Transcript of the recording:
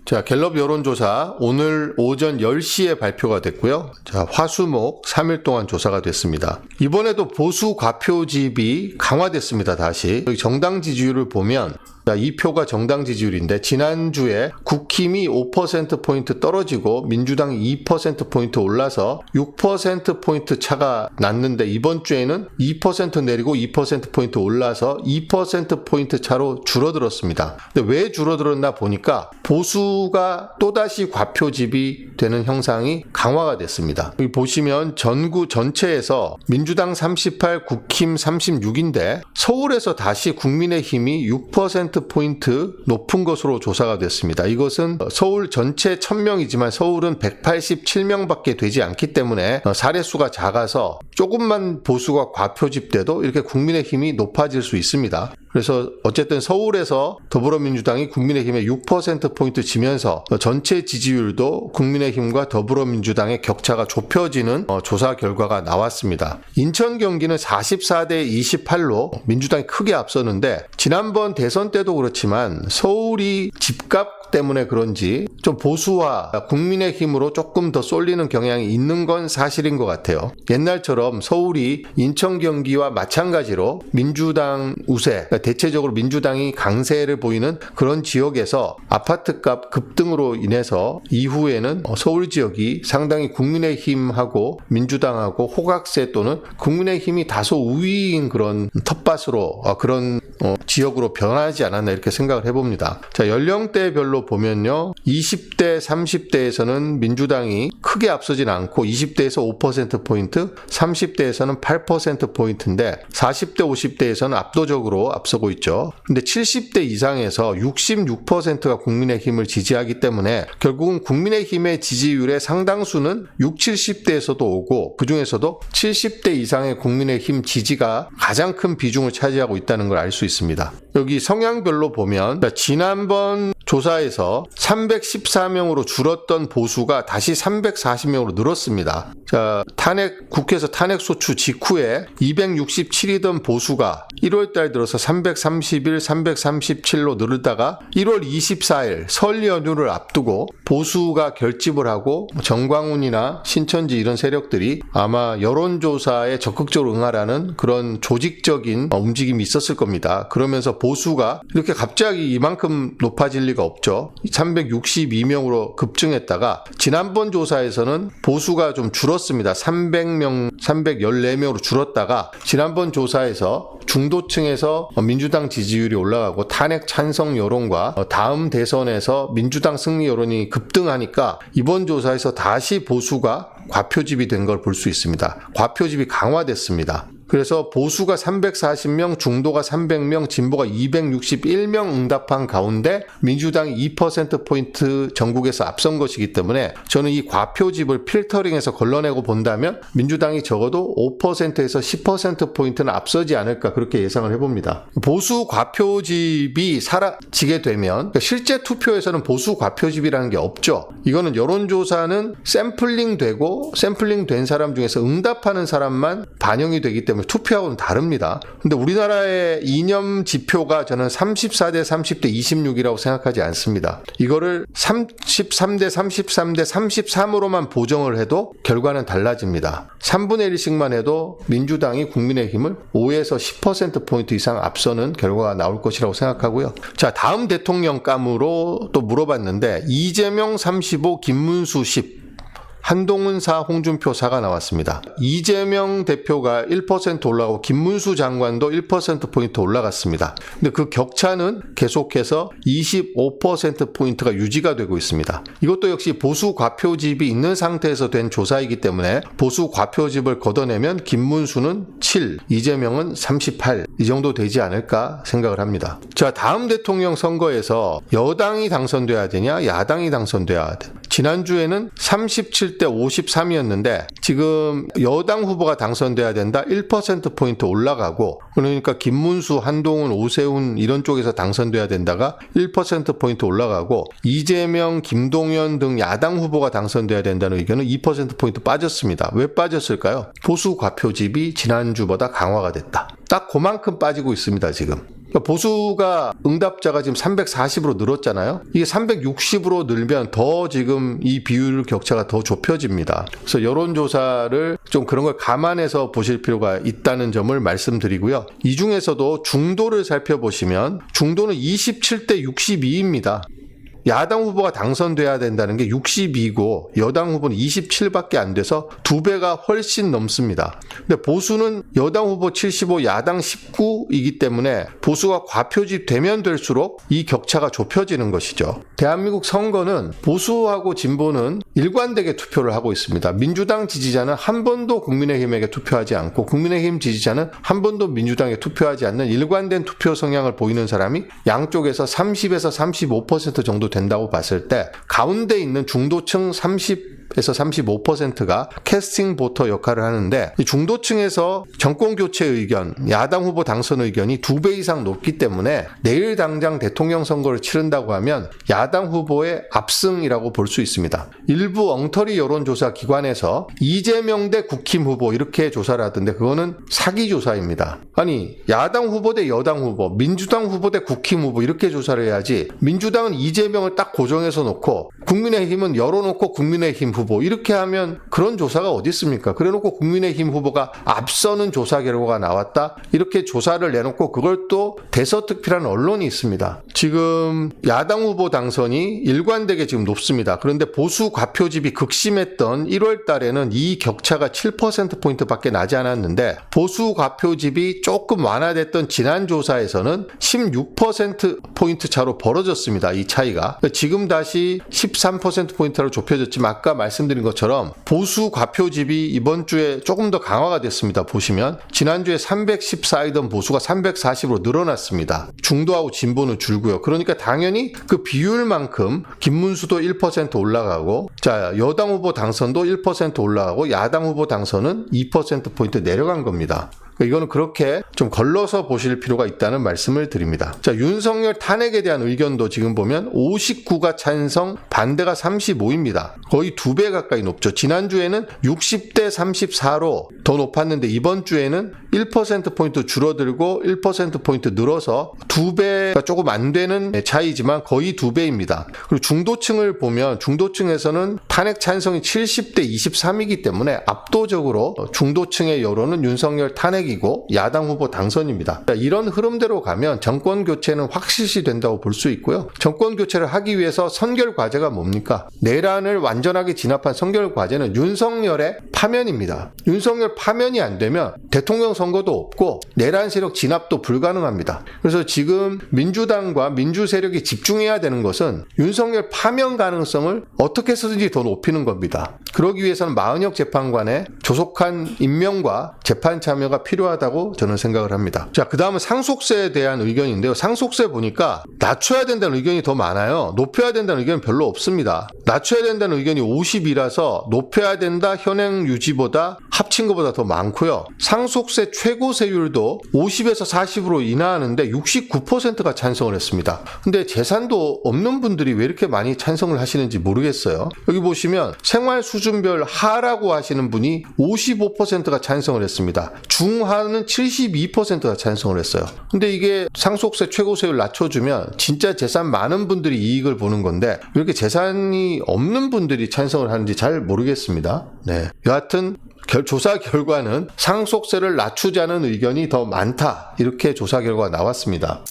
자, 갤럽 여론조사 오늘 오전 10시에 발표가 됐고요. 자, 화수목 3일 동안 조사가 됐습니다. 이번에도 보수 과표집이 강화됐습니다. 다시 여기 정당 지지율을 보면 이 표가 정당 지지율인데 지난주에 국힘이 5%포인트 떨어지고 민주당이 2%포인트 올라서 6%포인트 차가 났는데 이번 주에는 2% 내리고 2%포인트 올라서 2%포인트 차로 줄어들었습니다. 근데 왜 줄어들었나 보니까 보수가 또다시 과표집이 되는 형상이 강화가 됐습니다. 여기 보시면 전구 전체에서 민주당 38, 국힘 36인데 서울에서 다시 국민의힘이 6%포인트 높은 것으로 조사가 됐습니다. 이것은 서울 전체 1000명이지만 서울은 187명밖에 되지 않기 때문에 사례수가 작아서 조금만 보수가 과표집돼도 이렇게 국민의힘이 높아질 수 있습니다. 그래서 어쨌든 서울에서 더불어민주당이 국민의힘에 6%포인트 지면서 전체 지지율도 국민의힘과 더불어민주당의 격차가 좁혀지는 조사 결과가 나왔습니다. 인천 경기는 44대 28로 민주당이 크게 앞서는데 지난번 대선 때도 그렇지만 서울이 집값 때문에 그런지 좀 보수와 국민의힘으로 조금 더 쏠리는 경향이 있는 건 사실인 것 같아요. 옛날처럼 서울이 인천 경기와 마찬가지로 민주당 우세, 그러니까 대체적으로 민주당이 강세를 보이는 그런 지역에서 아파트값 급등으로 인해서 이후에는 서울 지역이 상당히 국민의힘하고 민주당하고 호각세 또는 국민의힘이 다소 우위인 그런 텃밭으로 그런 지역으로 변하지 않았나 이렇게 생각을 해봅니다. 자, 연령대별로 보면요. 20대, 30대에서는 민주당이 크게 앞서진 않고 20대에서 5%포인트, 30대에서는 8%포인트인데 40대, 50대에서는 압도적으로 앞서고 있죠. 근데 70대 이상에서 66%가 국민의힘을 지지하기 때문에 결국은 국민의힘의 지지율의 상당수는 60, 70대에서도 오고 그중에서도 70대 이상의 국민의힘 지지가 가장 큰 비중을 차지하고 있다는 걸 알 수 있습니다. 여기 성향별로 보면 지난번 조사에서 314명으로 줄었던 보수가 다시 340명으로 늘었습니다. 자, 국회에서 탄핵 소추 직후에 267이던 보수가 1월달 들어서 331, 337로 늘다가 1월 24일 설 연휴를 앞두고 보수가 결집을 하고 정광훈이나 신천지 이런 세력들이 아마 여론조사에 적극적으로 응하라는 그런 조직적인 움직임이 있었을 겁니다. 그러면서 보수가 이렇게 갑자기 이만큼 높아질 리가 없죠. 362명으로 급증했다가 지난번 조사에서는 보수가 좀 줄었습니다. 314명으로 줄었다가 지난번 조사에서 중도층에서 민주당 지지율이 올라가고 탄핵 찬성 여론과 다음 대선에서 민주당 승리 여론이 급등하니까 이번 조사에서 다시 보수가 과표집이 된 걸 볼 수 있습니다. 과표집이 강화됐습니다. 그래서 보수가 340명, 중도가 300명, 진보가 261명 응답한 가운데 민주당이 2%포인트 전국에서 앞선 것이기 때문에 저는 이 과표집을 필터링해서 걸러내고 본다면 민주당이 적어도 5%에서 10%포인트는 앞서지 않을까 그렇게 예상을 해봅니다. 보수 과표집이 사라지게 되면 그러니까 실제 투표에서는 보수 과표집이라는 게 없죠. 이거는 여론조사는 샘플링된 사람 중에서 응답하는 사람만 반영이 되기 때문에 투표하고는 다릅니다. 근데 우리나라의 이념 지표가 저는 34대 30대 26이라고 생각하지 않습니다. 이거를 33대 33대 33으로만 보정을 해도 결과는 달라집니다. 3분의 1씩만 해도 민주당이 국민의힘을 5에서 10%포인트 이상 앞서는 결과가 나올 것이라고 생각하고요. 자, 다음 대통령감으로 또 물어봤는데 이재명 35, 김문수 10 한동훈 4, 홍준표 4가 나왔습니다. 이재명 대표가 1% 올라가고 김문수 장관도 1%포인트 올라갔습니다. 근데 그 격차는 계속해서 25%포인트가 유지가 되고 있습니다. 이것도 역시 보수 과표집이 있는 상태에서 된 조사이기 때문에 보수 과표집을 걷어내면 김문수는 7, 이재명은 38 이 정도 되지 않을까 생각을 합니다. 자, 다음 대통령 선거에서 여당이 당선돼야 되냐 야당이 당선돼야 돼. 지난주에는 37대 53이었는데 지금 여당 후보가 당선돼야 된다 1%포인트 올라가고 그러니까 김문수, 한동훈, 오세훈 이런 쪽에서 당선돼야 된다가 1%포인트 올라가고 이재명, 김동연 등 야당 후보가 당선돼야 된다는 의견은 2%포인트 빠졌습니다. 왜 빠졌을까요? 보수 과표집이 지난주보다 강화가 됐다. 딱 그만큼 빠지고 있습니다. 지금. 그러니까 보수가 응답자가 지금 340으로 늘었잖아요. 이게 360으로 늘면 더 지금 이 비율 격차가 더 좁혀집니다. 그래서 여론조사를 좀 그런 걸 감안해서 보실 필요가 있다는 점을 말씀드리고요. 이 중에서도 중도를 살펴보시면 중도는 27대 62입니다. 야당 후보가 당선돼야 된다는 게 62고 여당 후보는 27밖에 안 돼서 2배가 훨씬 넘습니다. 근데 보수는 여당 후보 75, 야당 19이기 때문에 보수가 과표집 되면 될수록 이 격차가 좁혀지는 것이죠. 대한민국 선거는 보수하고 진보는 일관되게 투표를 하고 있습니다. 민주당 지지자는 한 번도 국민의힘에게 투표하지 않고 국민의힘 지지자는 한 번도 민주당에 투표하지 않는 일관된 투표 성향을 보이는 사람이 양쪽에서 30에서 35% 정도 된다고 봤을 때 가운데 있는 중도층 30에서 35%가 캐스팅 보터 역할을 하는데 이 중도층에서 정권 교체 의견, 야당 후보 당선 의견이 2배 이상 높기 때문에 내일 당장 대통령 선거를 치른다고 하면 야당 후보의 압승이라고 볼 수 있습니다. 일부 엉터리 여론조사 기관에서 이재명 대 국힘 후보 이렇게 조사를 하던데 그거는 사기 조사입니다. 아니 야당 후보 대 여당 후보, 민주당 후보 대 국힘 후보 이렇게 조사를 해야지 민주당은 이재명을 딱 고정해서 놓고 국민의힘은 열어놓고 국민의힘 후보 이렇게 하면 그런 조사가 어디 있습니까? 그래놓고 국민의힘 후보가 앞서는 조사 결과가 나왔다 이렇게 조사를 내놓고 그걸 또 대서특필하는 언론이 있습니다. 지금 야당 후보 당선이 일관되게 지금 높습니다. 그런데 보수 과표집이 극심했던 1월 달에는 이 격차가 7%포인트밖에 나지 않았는데 보수 과표집이 조금 완화됐던 지난 조사에서는 16%포인트 차로 벌어졌습니다. 이 차이가. 지금 다시 13%포인트로 좁혀졌지만 아까 말씀드린 것처럼 보수 과표집이 이번 주에 조금 더 강화가 됐습니다. 보시면 지난주에 314이던 보수가 340으로 늘어났습니다. 중도하고 진보는 줄고요. 그러니까 당연히 그 비율만큼 김문수도 1% 올라가고 자 여당 후보 당선도 1% 올라가고 야당 후보 당선은 2%포인트 내려간 겁니다. 이거는 그렇게 좀 걸러서 보실 필요가 있다는 말씀을 드립니다. 자, 윤석열 탄핵에 대한 의견도 지금 보면 59가 찬성, 반대가 35입니다. 거의 2배 가까이 높죠. 지난주에는 60대 34로 더 높았는데 이번 주에는 1%포인트 줄어들고 1%포인트 늘어서 2배가 조금 안 되는 차이지만 거의 2배입니다. 그리고 중도층을 보면 중도층에서는 탄핵 찬성이 70대 23이기 때문에 압도적으로 중도층의 여론은 윤석열 탄핵 이고 야당 후보 당선입니다. 이런 흐름대로 가면 정권 교체는 확실시 된다고 볼 수 있고요. 정권 교체를 하기 위해서 선결 과제가 뭡니까? 내란을 완전하게 진압한 선결 과제는 윤석열의 파면입니다. 윤석열 파면이 안 되면 대통령 선거도 없고 내란 세력 진압도 불가능합니다. 그래서 지금 민주당과 민주 세력이 집중해야 되는 것은 윤석열 파면 가능성을 어떻게 해서든지 더 높이는 겁니다. 그러기 위해서는 마은혁 재판관의 조속한 임명과 재판 참여가 필요하다고 저는 생각을 합니다. 자, 그 다음은 상속세에 대한 의견인데요. 상속세 보니까 낮춰야 된다는 의견이 더 많아요. 높여야 된다는 의견은 별로 없습니다. 낮춰야 된다는 의견이 50이라서 높여야 된다 현행 유지보다 합친 것보다 더 많고요. 상속세 최고세율도 50에서 40으로 인하하는데 69%가 찬성을 했습니다. 근데 재산도 없는 분들이 왜 이렇게 많이 찬성을 하시는지 모르겠어요. 여기 보시면 생활 수준별 하라고 하시는 분이 55%가 찬성을 했습니다. 중하는 72%가 찬성을 했어요. 근데 이게 상속세 최고세율 낮춰주면 진짜 재산 많은 분들이 이익을 보는 건데 왜 이렇게 재산이 없는 분들이 찬성을 하는지 잘 모르겠습니다. 네. 여하튼 조사 결과는 상속세를 낮추자는 의견이 더 많다. 이렇게 조사 결과가 나왔습니다.